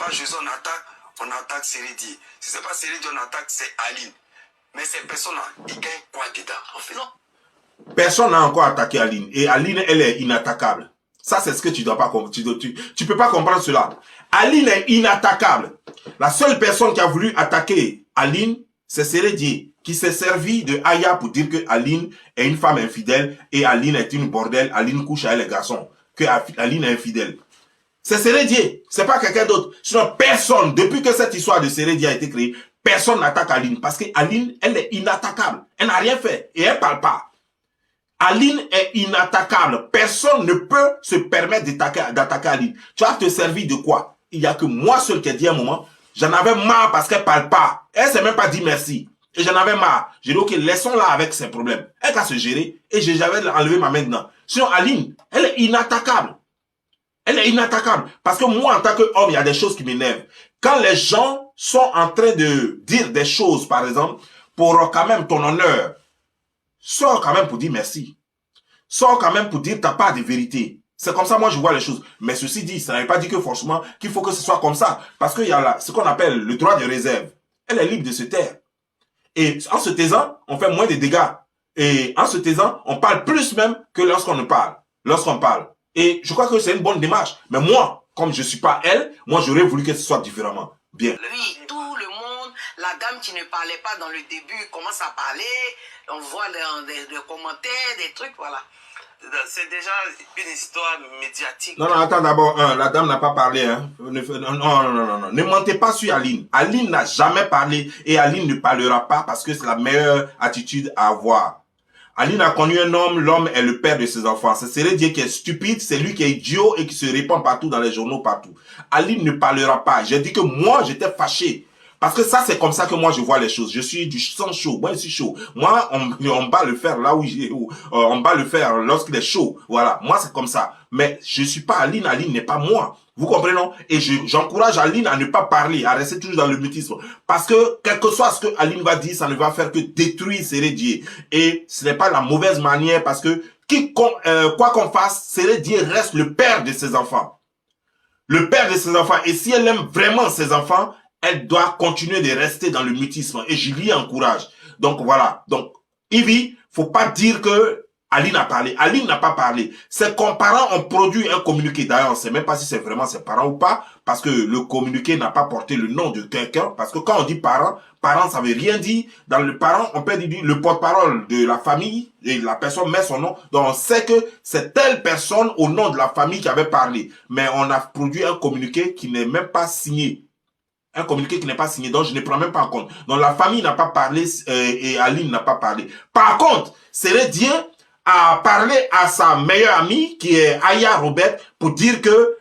pas José, on attaque Sérédi. Si c'est pas Sérédi, on attaque, c'est Aline. Mais ces personnes-là, ils gagnent quoi dedans? En fait, non. Personne n'a encore attaqué Aline. Et Aline, elle est inattaquable. Ça, c'est ce que tu dois pas comprendre. Tu peux pas comprendre cela. Aline est inattaquable. La seule personne qui a voulu attaquer Aline, c'est Sérédié, qui s'est servi de Aya pour dire que Aline est une femme infidèle et Aline est une bordelle. Aline couche avec les garçons. Que Aline est infidèle. C'est Sérédié. C'est pas quelqu'un d'autre. Sinon, personne, depuis que cette histoire de Sérédié a été créée, personne n'attaque Aline. Parce que Aline, elle est inattaquable. Elle n'a rien fait. Et elle parle pas. Aline est inattaquable. Personne ne peut se permettre d'attaquer Aline. Tu vas te servir de quoi? Il n'y a que moi seul qui ai dit à un moment, j'en avais marre parce qu'elle parle pas. Elle s'est même pas dit merci. Et j'en avais marre. J'ai dit, ok, laissons-la avec ses problèmes. Elle va se gérer et j'avais enlevé ma main dedans. Sinon, Aline, elle est inattaquable. Elle est inattaquable. Parce que moi, en tant qu'homme, il y a des choses qui m'énervent. Quand les gens sont en train de dire des choses, par exemple, pour quand même ton honneur, sors quand même pour dire merci. Sors quand même pour dire t'as pas de vérité. C'est comme ça, moi, je vois les choses. Mais ceci dit, ça ne veut pas dire que forcément qu'il faut que ce soit comme ça. Parce qu'il y a là, ce qu'on appelle le droit de réserve. Elle est libre de se taire. Et en se taisant, on fait moins de dégâts. Et en se taisant, on parle plus même que lorsqu'on ne parle. Lorsqu'on parle. Et je crois que c'est une bonne démarche. Mais moi, comme je suis pas elle, moi, j'aurais voulu que ce soit différemment. Bien. Oui, tout le monde, la dame qui ne parlait pas dans le début commence à parler. On voit des commentaires, des trucs, voilà. C'est déjà une histoire médiatique. Non, attends d'abord, la dame n'a pas parlé. Hein. Non. Ne mentez pas sur Aline. Aline n'a jamais parlé et Aline ne parlera pas parce que c'est la meilleure attitude à avoir. Aline a connu un homme, l'homme est le père de ses enfants. C'est Sérédié qui est stupide, c'est lui qui est idiot et qui se répand partout dans les journaux, partout. Aline ne parlera pas. J'ai dit que moi, j'étais fâché. Parce que ça, c'est comme ça que moi, je vois les choses. Je suis du sang chaud. Moi, je suis chaud. Moi, on bat le fer là où on bat le fer lorsqu'il est chaud. Voilà. Moi, c'est comme ça. Mais je suis pas Aline. Aline n'est pas moi. Vous comprenez, non? Et j'encourage Aline à ne pas parler, à rester toujours dans le mutisme. Parce que, quel que soit ce que Aline va dire, ça ne va faire que détruire Sérédié. Et ce n'est pas la mauvaise manière parce que, quoi qu'on fasse, Sérédié reste le père de ses enfants. Le père de ses enfants. Et si elle aime vraiment ses enfants, elle doit continuer de rester dans le mutisme. Et je l'y encourage. Donc, voilà. Donc, Ivy, faut pas dire que Aline a parlé. Aline n'a pas parlé. Ses parents ont produit un communiqué. D'ailleurs, on ne sait même pas si c'est vraiment ses parents ou pas. Parce que le communiqué n'a pas porté le nom de quelqu'un. Parce que quand on dit parents, ça veut rien dire. Dans le parent, on peut dire le porte-parole de la famille. Et la personne met son nom. Donc, on sait que c'est telle personne au nom de la famille qui avait parlé. Mais on a produit un communiqué qui n'est même pas signé. Un communiqué qui n'est pas signé, donc je ne prends même pas en compte. Donc la famille n'a pas parlé et Aline n'a pas parlé. Par contre, Sérédié a parlé à sa meilleure amie qui est Aya Robert pour dire que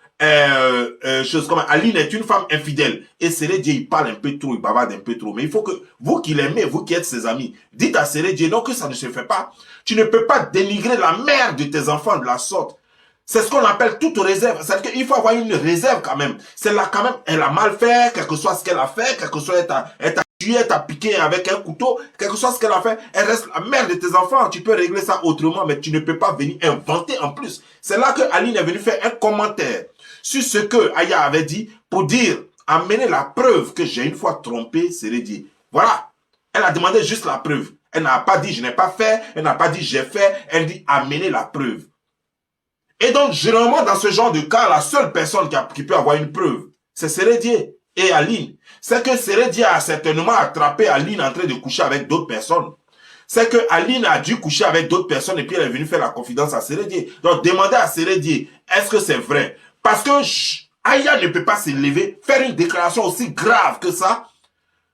chose comme Aline est une femme infidèle. Et Sérédié, il parle un peu trop, il bavarde un peu trop. Mais il faut que vous qui l'aimez, vous qui êtes ses amis, dites à Sérédié non que ça ne se fait pas. Tu ne peux pas dénigrer la mère de tes enfants de la sorte. C'est ce qu'on appelle toute réserve. C'est-à-dire qu'il faut avoir une réserve quand même. Celle-là quand même, elle a mal fait, quel que soit ce qu'elle a fait, quel que soit elle t'a tué, elle t'a piqué avec un couteau, quel que soit ce qu'elle a fait, elle reste la mère de tes enfants. Tu peux régler ça autrement, mais tu ne peux pas venir inventer en plus. C'est là que Aline est venue faire un commentaire sur ce que Aya avait dit pour dire, amener la preuve que j'ai une fois trompé Sérédié. Voilà. Elle a demandé juste la preuve. Elle n'a pas dit je n'ai pas fait, elle n'a pas dit j'ai fait, elle dit amener la preuve. Et donc, généralement, dans ce genre de cas, la seule personne qui peut avoir une preuve, c'est Sérédié et Aline. C'est que Sérédié a certainement attrapé Aline en train de coucher avec d'autres personnes. C'est que Aline a dû coucher avec d'autres personnes et puis elle est venue faire la confidence à Sérédié. Donc, demandez à Sérédié, est-ce que c'est vrai? Parce que Aya ne peut pas se lever, faire une déclaration aussi grave que ça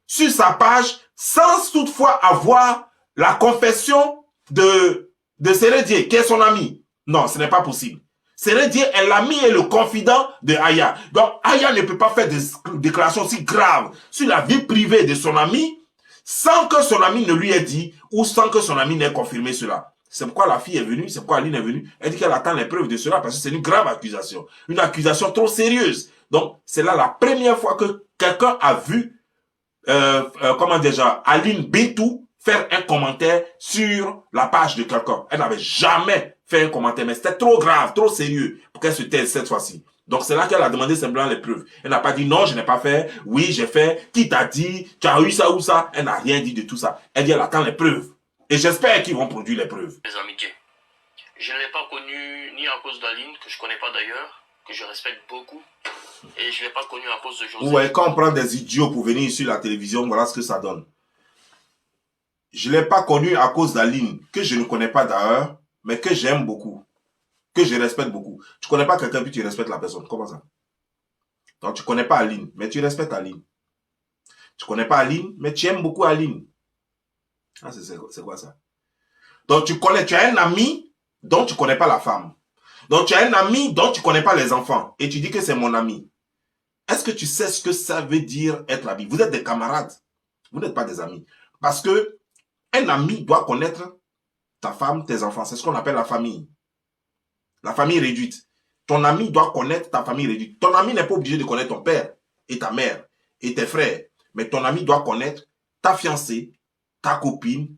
sur sa page sans toutefois avoir la confession de Sérédié, qui est son ami. Non, ce n'est pas possible. Sérédié est l'ami et le confident de Aya. Donc, Aya ne peut pas faire des déclarations si graves sur la vie privée de son ami sans que son ami ne lui ait dit ou sans que son ami n'ait confirmé cela. C'est pourquoi la fille est venue, c'est pourquoi Aline est venue. Elle dit qu'elle attend les preuves de cela parce que c'est une grave accusation. Une accusation trop sérieuse. Donc, c'est là la première fois que quelqu'un a vu, Aline Bintou faire un commentaire sur la page de quelqu'un. Elle n'avait jamais fait un commentaire, mais c'était trop grave, trop sérieux pour qu'elle se taise cette fois-ci. Donc c'est là qu'elle a demandé simplement les preuves. Elle n'a pas dit non, je n'ai pas fait, oui, j'ai fait, qui t'a dit, tu as eu ça ou ça. Elle n'a rien dit de tout ça. Elle dit elle attend les preuves. Et j'espère qu'ils vont produire les preuves. Les amitiés. Je ne l'ai pas connu ni à cause d'Aline, que je ne connais pas d'ailleurs, que je respecte beaucoup. Et je ne l'ai pas connu à cause de José. Ouais, quand on prend des idiots pour venir sur la télévision, voilà ce que ça donne. Je ne l'ai pas connu à cause d'Aline, que je ne connais pas d'ailleurs, mais que j'aime beaucoup. Que je respecte beaucoup. Tu ne connais pas quelqu'un puis tu respectes la personne. Comment ça? Donc tu ne connais pas Aline, mais tu respectes Aline. Tu ne connais pas Aline, mais tu aimes beaucoup Aline. Ah, c'est quoi ça? Donc tu as un ami dont tu ne connais pas la femme. Donc tu as un ami dont tu ne connais pas les enfants. Et tu dis que c'est mon ami. Est-ce que tu sais ce que ça veut dire être ami? Vous êtes des camarades. Vous n'êtes pas des amis. Parce que un ami doit connaître ta femme, tes enfants. C'est ce qu'on appelle la famille. La famille réduite. Ton ami doit connaître ta famille réduite. Ton ami n'est pas obligé de connaître ton père et ta mère et tes frères. Mais ton ami doit connaître ta fiancée, ta copine,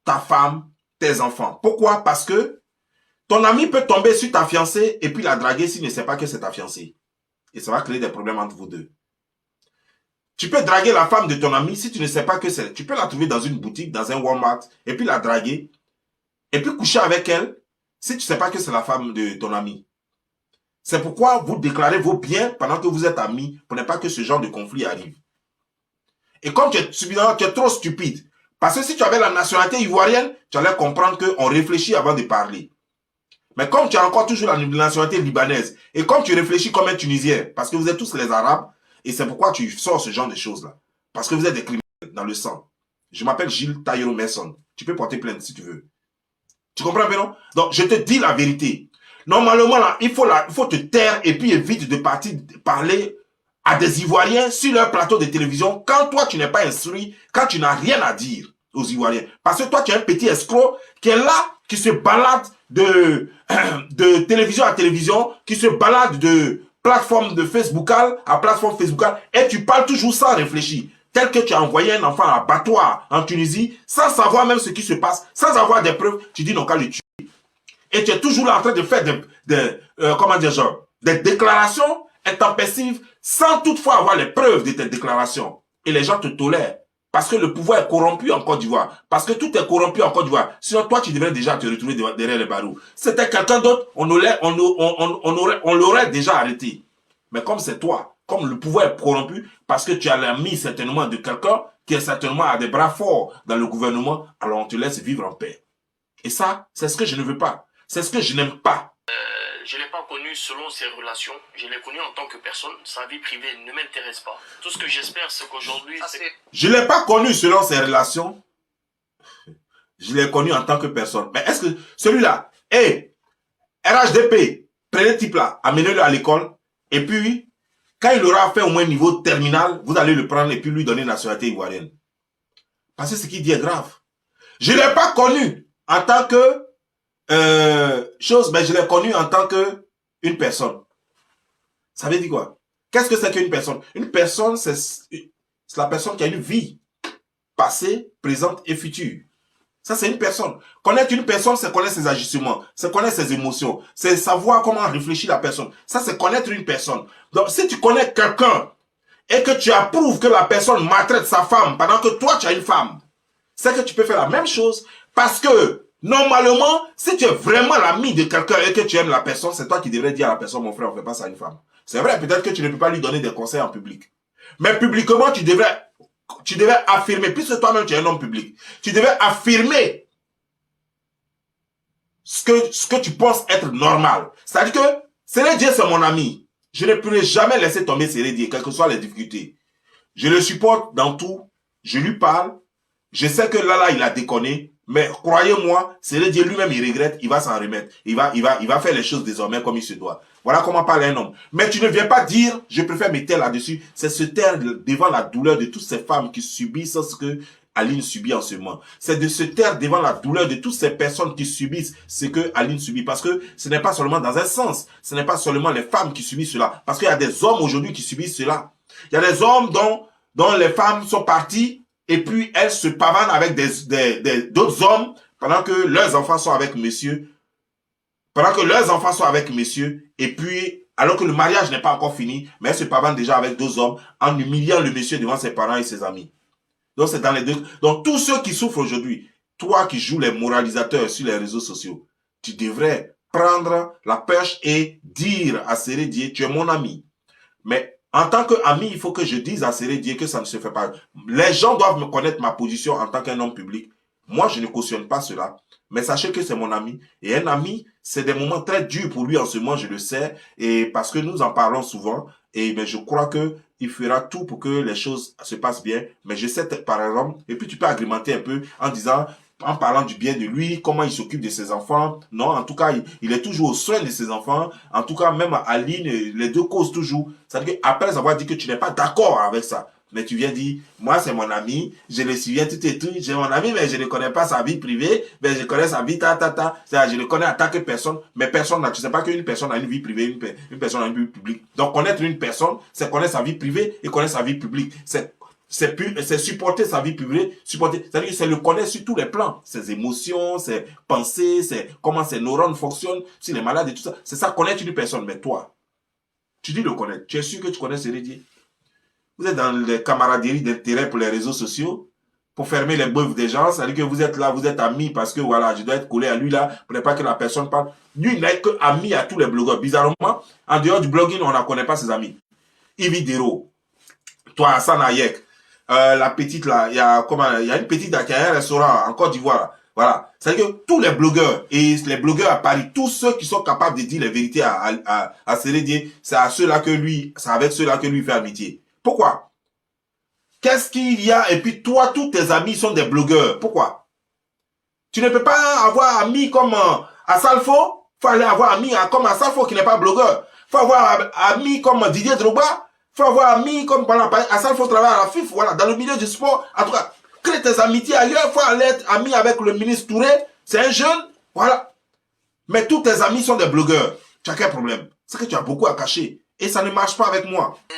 ta femme, tes enfants. Pourquoi? Parce que ton ami peut tomber sur ta fiancée et puis la draguer s'il ne sait pas que c'est ta fiancée. Et ça va créer des problèmes entre vous deux. Tu peux draguer la femme de ton ami si tu ne sais pas que c'est... Tu peux la trouver dans une boutique, dans un Walmart, et puis la draguer, et puis coucher avec elle, si tu ne sais pas que c'est la femme de ton ami. C'est pourquoi vous déclarez vos biens pendant que vous êtes amis, pour ne pas que ce genre de conflit arrive. Et comme tu es trop stupide, parce que si tu avais la nationalité ivoirienne, tu allais comprendre qu'on réfléchit avant de parler. Mais comme tu as encore toujours la nationalité libanaise, et comme tu réfléchis comme un Tunisien, parce que vous êtes tous les Arabes, et c'est pourquoi tu sors ce genre de choses-là. Parce que vous êtes des criminels dans le sang. Je m'appelle Gilles Taïro Messon. Tu peux porter plainte si tu veux. Tu comprends bien, non? Donc, je te dis la vérité. Normalement, là, il faut te taire et puis évite de parler à des Ivoiriens sur leur plateau de télévision quand toi, tu n'es pas instruit, quand tu n'as rien à dire aux Ivoiriens. Parce que toi, tu es un petit escroc qui est là, qui se balade de télévision à télévision, qui se balade de plateforme de Facebookal à plateforme Facebookal, et tu parles toujours sans réfléchir. Tel que tu as envoyé un enfant à l'abattoir en Tunisie, sans savoir même ce qui se passe, sans avoir des preuves, tu dis non, qu'à le tuer. Et tu es toujours là en train de faire des déclarations intempestives sans toutefois avoir les preuves de tes déclarations. Et les gens te tolèrent. Parce que le pouvoir est corrompu en Côte d'Ivoire. Parce que tout est corrompu en Côte d'Ivoire. Sinon, toi, tu devrais déjà te retrouver derrière les barreaux. C'était quelqu'un d'autre, on l'aurait déjà arrêté. Mais comme c'est toi, comme le pouvoir est corrompu, parce que tu as l'ami certainement de quelqu'un qui est certainement à des bras forts dans le gouvernement, alors on te laisse vivre en paix. Et ça, c'est ce que je ne veux pas. C'est ce que je n'aime pas. Je ne l'ai pas connu selon ses relations. Je l'ai connu en tant que personne. Sa vie privée ne m'intéresse pas. Tout ce que j'espère, c'est qu'aujourd'hui... Je ne l'ai pas connu selon ses relations. Je l'ai connu en tant que personne. Mais est-ce que celui-là, RHDP, prenez le type là, amenez-le à l'école, et puis, quand il aura fait au moins niveau terminal, vous allez le prendre et puis lui donner une nationalité ivoirienne. Parce que ce qu'il dit est grave. Je ne l'ai pas connu en tant que mais je l'ai connu en tant que une personne. Ça veut dire quoi? Qu'est-ce que c'est qu'une personne? Une personne, c'est la personne qui a une vie passée, présente et future. Ça, c'est une personne. Connaître une personne, c'est connaître ses agissements, c'est connaître ses émotions, c'est savoir comment réfléchir la personne. Ça, c'est connaître une personne. Donc, si tu connais quelqu'un et que tu approuves que la personne maltraite sa femme pendant que toi, tu as une femme, c'est que tu peux faire la même chose parce que normalement, si tu es vraiment l'ami de quelqu'un et que tu aimes la personne, c'est toi qui devrais dire à la personne, mon frère, on ne fait pas ça à une femme. C'est vrai, peut-être que tu ne peux pas lui donner des conseils en public. Mais publiquement, tu devrais affirmer, puisque toi-même tu es un homme public, tu devrais affirmer ce que tu penses être normal. C'est-à-dire que Sérédier, c'est mon ami. Je ne pourrai jamais laisser tomber Sérédier, quelles que soient les difficultés. Je le supporte dans tout, je lui parle, je sais que là, il a déconné. Mais croyez-moi, Sérédier lui-même, il regrette, il va s'en remettre. Il va faire les choses désormais comme il se doit. Voilà comment parle un homme. Mais tu ne viens pas dire, je préfère me taire là-dessus. C'est se taire devant la douleur de toutes ces femmes qui subissent ce que Aline subit en ce moment. C'est de se taire devant la douleur de toutes ces personnes qui subissent ce que Aline subit. Parce que ce n'est pas seulement dans un sens. Ce n'est pas seulement les femmes qui subissent cela. Parce qu'il y a des hommes aujourd'hui qui subissent cela. Il y a des hommes dont les femmes sont parties et puis elles se pavanent avec d'autres hommes pendant que leurs enfants sont avec monsieur. Pendant que leurs enfants sont avec monsieur, et puis Alors que le mariage n'est pas encore fini, mais elle se pavane déjà avec 2 hommes en humiliant le monsieur devant ses parents et ses amis. Donc c'est dans les deux. Donc tous ceux qui souffrent aujourd'hui, toi qui joues les moralisateurs sur les réseaux sociaux, tu devrais prendre la perche et dire à Sérédié, tu es mon ami. Mais en tant qu'ami, il faut que je dise à Sérédié que ça ne se fait pas. Les gens doivent me connaître ma position en tant qu'un homme public. Moi, je ne cautionne pas cela. Mais sachez que c'est mon ami. Et un ami, c'est des moments très durs pour lui en ce moment, je le sais. Et parce que nous en parlons souvent. Et ben, je crois que il fera tout pour que les choses se passent bien. Mais je sais par exemple, et puis tu peux agrémenter un peu en disant, en parlant du bien de lui, comment il s'occupe de ses enfants. Non, en tout cas, il est toujours au soin de ses enfants. En tout cas, même Aline, les deux causent toujours. C'est-à-dire qu'après avoir dit que tu n'es pas d'accord avec ça, mais tu viens dire, moi c'est mon ami, je le souviens tout et tout, j'ai mon ami, mais je ne connais pas sa vie privée, mais je connais sa vie, c'est-à-dire, je le connais en tant que personne, mais personne, tu ne sais pas qu'une personne a une vie privée, une personne a une vie publique. Donc connaître une personne, c'est connaître sa vie privée et connaître sa vie publique. C'est supporter sa vie privée, c'est-à-dire que c'est le connaître sur tous les plans, ses émotions, ses pensées, comment ses neurones fonctionnent, si les malades et tout ça. C'est ça, connaître une personne. Mais toi, tu dis le connaître. Tu es sûr que tu connais Sérédié? Vous êtes dans les camaraderies d'intérêt pour les réseaux sociaux, pour fermer les bœufs des gens, c'est-à-dire que vous êtes là, vous êtes amis parce que voilà, je dois être collé à lui là, pour ne pas que la personne parle. Lui, il n'est que ami à tous les blogueurs. Bizarrement, en dehors du blogging, on ne connaît pas ses amis. Yves Dero, toi, Hassan Hayek, la petite là, il y a une petite là qui a un restaurant en Côte d'Ivoire. Voilà. C'est-à-dire que tous les blogueurs et les blogueurs à Paris, tous ceux qui sont capables de dire les vérités à Sérédié, c'est à ceux-là que lui, c'est avec ceux-là que lui fait amitié. Pourquoi? Qu'est-ce qu'il y a? Et puis toi, tous tes amis sont des blogueurs. Pourquoi? Tu ne peux pas avoir amis comme Assalfo. Il faut aller avoir amis comme Assalfo qui n'est pas blogueur. Il faut avoir amis comme Didier Drogba. Il faut avoir amis comme Assalfo travaille à la FIF. Voilà, dans le milieu du sport. En tout cas, crée tes amitiés ailleurs. Il faut aller être ami avec le ministre Touré. C'est un jeune. Voilà. Mais tous tes amis sont des blogueurs. Tu as quel problème? C'est que tu as beaucoup à cacher. Et ça ne marche pas avec moi. Oui.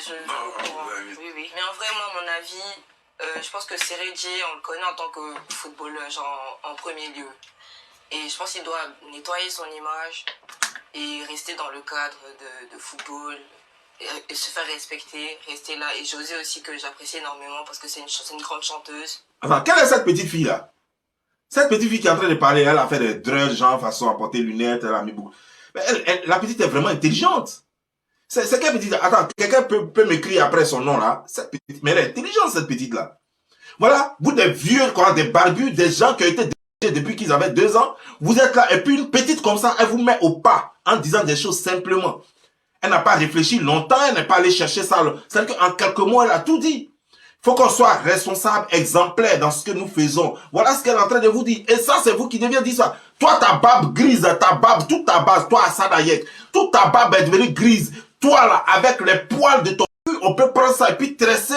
Mais en vrai, moi, mon avis, je pense que Sérédié, on le connaît en tant que footballeur, genre en premier lieu. Et je pense qu'il doit nettoyer son image et rester dans le cadre de football et se faire respecter, rester là. Et José aussi, que j'apprécie énormément parce que c'est une grande chanteuse. Enfin, quelle est cette petite fille-là? Cette petite fille qui est en train de parler, elle a fait des drugs, genre façon à porter lunettes, elle a mis beaucoup. Mais la petite est vraiment intelligente. C'est quelle petite? Attends, quelqu'un peut m'écrire après son nom là. Cette petite, mais elle est intelligente cette petite là. Voilà, vous des vieux, des barbus, des gens qui ont été décédés depuis qu'ils avaient 2 ans. Vous êtes là et puis une petite comme ça, elle vous met au pas en disant des choses simplement. Elle n'a pas réfléchi longtemps, elle n'est pas allée chercher ça. C'est-à-dire qu'en quelques mots, elle a tout dit. Il faut qu'on soit responsable, exemplaire dans ce que nous faisons. Voilà ce qu'elle est en train de vous dire. Et ça, c'est vous qui deviez dire ça. Toi, ta barbe grise, ta barbe, toute ta base, toi, Hassan Hayek, toute ta barbe est devenue grise. Toi, là, avec les poils de ton cul, on peut prendre ça et puis tresser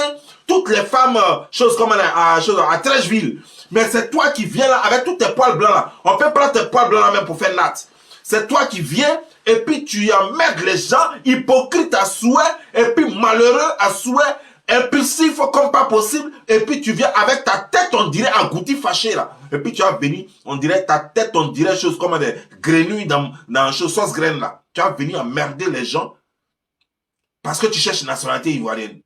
toutes les femmes, choses comme à Trècheville. Mais c'est toi qui viens là, avec tous tes poils blancs là. On peut prendre tes poils blancs là même pour faire natte. C'est toi qui viens et puis tu emmerdes les gens, hypocrite à souhait, et puis malheureux à souhait, impulsif comme pas possible, et puis tu viens avec ta tête, on dirait agouti fâché là. Et puis tu vas venir, on dirait ta tête, on dirait choses comme des grenouilles dans sauce graine là. Tu vas venir emmerder les gens parce que tu cherches une nationalité ivoirienne.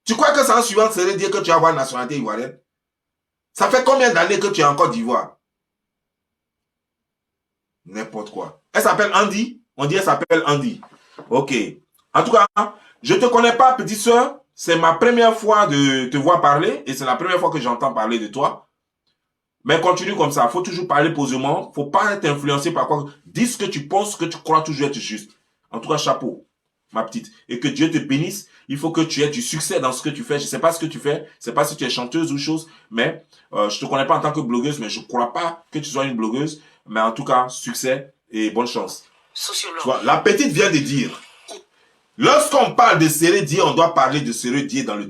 Tu crois que ça en suivant serait dire que tu vas avoir une nationalité ivoirienne? Ça fait combien d'années que tu es en Côte d'Ivoire? N'importe quoi. Elle s'appelle Andy. On dit elle s'appelle Andy. Ok. En tout cas, je ne te connais pas, petite soeur. C'est ma première fois de te voir parler et c'est la première fois que j'entends parler de toi. Mais continue comme ça. Il faut toujours parler posément. Il ne faut pas être influencé par quoi. Dis ce que tu penses, ce que tu crois toujours être juste. En tout cas, chapeau, ma petite. Et que Dieu te bénisse. Il faut que tu aies du succès dans ce que tu fais. Je ne sais pas ce que tu fais. Je ne sais pas si tu es chanteuse ou chose. Mais je ne te connais pas en tant que blogueuse. Mais je ne crois pas que tu sois une blogueuse. Mais en tout cas, succès et bonne chance. Sociologue. Tu vois, la petite vient de dire. Lorsqu'on parle de Sérédié, on doit parler de Sérédié dans le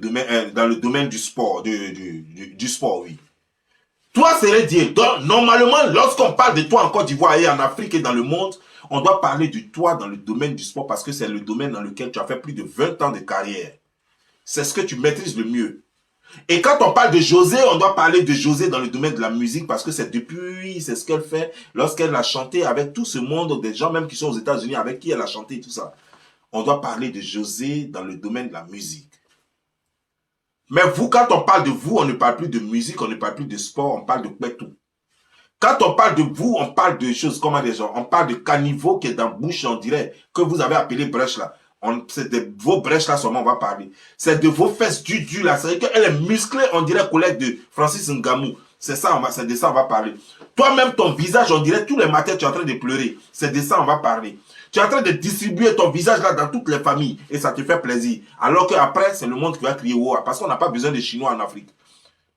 domaine du sport, du sport, oui. Toi, Sérédié, donc, normalement, lorsqu'on parle de toi en Côte d'Ivoire et en Afrique et dans le monde, on doit parler de toi dans le domaine du sport parce que c'est le domaine dans lequel tu as fait plus de 20 ans de carrière. C'est ce que tu maîtrises le mieux. Et quand on parle de José, on doit parler de José dans le domaine de la musique parce que c'est ce qu'elle fait lorsqu'elle a chanté avec tout ce monde, des gens même qui sont aux États-Unis avec qui elle a chanté et tout ça. On doit parler de José dans le domaine de la musique. Mais vous, quand on parle de vous, on ne parle plus de musique, on ne parle plus de sport, on parle de tout. Quand on parle de vous, on parle de choses comme des gens. On parle de caniveau qui est dans la bouche, on dirait, que vous avez appelé brèche là. C'est de vos brèches là seulement on va parler. C'est de vos fesses du là. C'est-à-dire qu'elle est musclée, on dirait collègue de Francis Ngamou. C'est ça, c'est de ça on va parler. Toi-même, ton visage, on dirait tous les matins, tu es en train de pleurer. C'est de ça on va parler. Tu es en train de distribuer ton visage là dans toutes les familles et ça te fait plaisir. Alors qu'après, c'est le monde qui va crier wow, parce qu'on n'a pas besoin de Chinois en Afrique.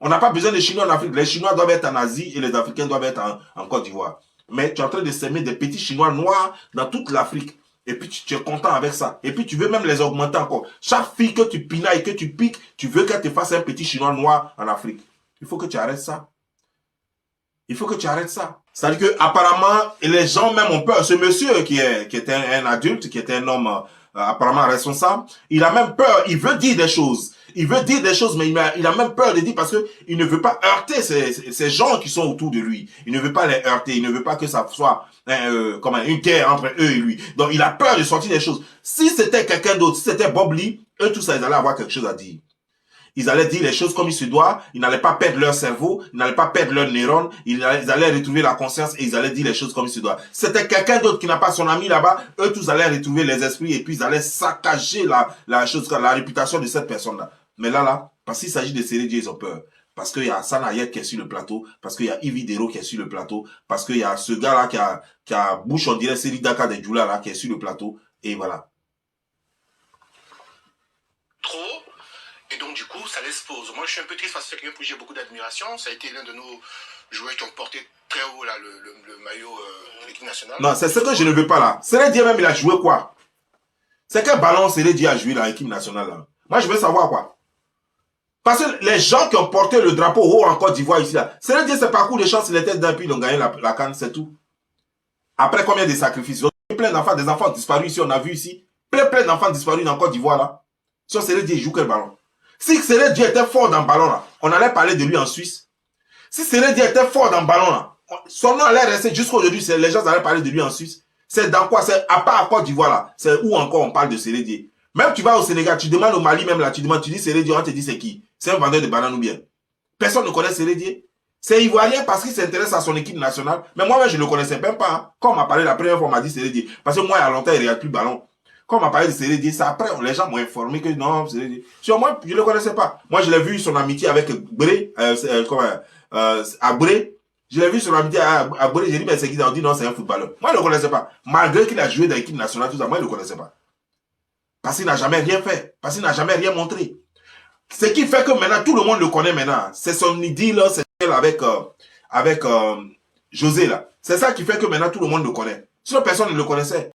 On n'a pas besoin de Chinois en Afrique. Les Chinois doivent être en Asie et les Africains doivent être en Côte d'Ivoire. Mais tu es en train de s'aimer des petits Chinois noirs dans toute l'Afrique. Et puis tu es content avec ça. Et puis tu veux même les augmenter encore. Chaque fille que tu pinailles, que tu piques, tu veux qu'elle te fasse un petit Chinois noir en Afrique. Il faut que tu arrêtes ça. Il faut que tu arrêtes ça. C'est-à-dire que apparemment, les gens même ont peur. Ce monsieur qui était un adulte, qui était un homme apparemment responsable, il a même peur. Il veut dire des choses. Il veut dire des choses, mais il a même peur de dire parce que il ne veut pas heurter ces gens qui sont autour de lui. Il ne veut pas les heurter. Il ne veut pas que ça soit comme une guerre entre eux et lui. Donc, il a peur de sortir des choses. Si c'était quelqu'un d'autre, si c'était Bob Lee, eux tous, ils allaient avoir quelque chose à dire. Ils allaient dire les choses comme il se doit, ils n'allaient pas perdre leur cerveau, ils n'allaient pas perdre leurs neurones, ils allaient retrouver la conscience et ils allaient dire les choses comme il se doit. C'était quelqu'un d'autre qui n'a pas son ami là-bas, eux tous allaient retrouver les esprits et puis ils allaient saccager la réputation de cette personne-là. Mais là, parce qu'il s'agit de Série Dieu, ils ont peur. Parce qu'il y a Hassan Ayet qui est sur le plateau, parce qu'il y a Yves Dero qui est sur le plateau, parce qu'il y a ce gars-là qui a bouche, on dirait Série Daka de Djoula là, qui est sur le plateau, et voilà. Trop. Et donc, du coup, ça laisse pause. Moi, je suis un peu triste parce que j'ai beaucoup d'admiration. Ça a été l'un de nos joueurs qui ont porté très haut là, le maillot de l'équipe nationale. Non, c'est ce que je ne veux pas là. Série Dieu même, il a joué quoi? C'est quel ballon Série Dieu a joué dans l'équipe nationale là? Moi, je veux savoir quoi. Parce que les gens qui ont porté le drapeau haut en Côte d'Ivoire ici là, Série Dieu, c'est parcours de chance, il était d'un puis ils ont gagné la CAN, c'est tout. Après combien de sacrifices? Il y a plein d'enfants, des enfants disparus ici, on a vu ici. Plein d'enfants disparus dans Côte d'Ivoire là. Sur Série Dieu, il joue quel ballon? Si Série Dieu était fort dans le ballon là, on allait parler de lui en Suisse. Si Série Dieu était fort dans le ballon là, son nom allait rester jusqu'à aujourd'hui, les gens allaient parler de lui en Suisse. C'est dans quoi? C'est à part à Côte d'Ivoire là. C'est où encore on parle de Série Dieu. Même tu vas au Sénégal, tu demandes au Mali même là, tu dis Série Dieu, on te dit c'est qui? C'est un vendeur de bananes ou bien? Personne ne connaît Série Dieu. C'est ivoirien parce qu'il s'intéresse à son équipe nationale. Mais moi-même, je ne le connaissais même pas. Hein. Quand on m'a parlé la première fois, on m'a dit Série Dieu. Parce que moi, il y a longtemps, il ne regarde plus le ballon. Quand on m'a parlé de Série Dieu, c'est après, les gens m'ont informé que non, Série Dieu. Sur moi, je ne le connaissais pas. Moi, je l'ai vu son amitié avec Bré, à Bré. Je l'ai vu son amitié à Bré, j'ai dit, mais c'est qui? On dit non, c'est un footballeur. Moi, je ne le connaissais pas. Malgré qu'il a joué dans l'équipe nationale, tout ça, moi, je ne le connaissais pas. Parce qu'il n'a jamais rien fait. Parce qu'il n'a jamais rien montré. Ce qui fait que maintenant, tout le monde le connaît maintenant. C'est son idylle, c'est avec José là. C'est ça qui fait que maintenant, tout le monde le connaît. Sinon, personne ne le connaissait.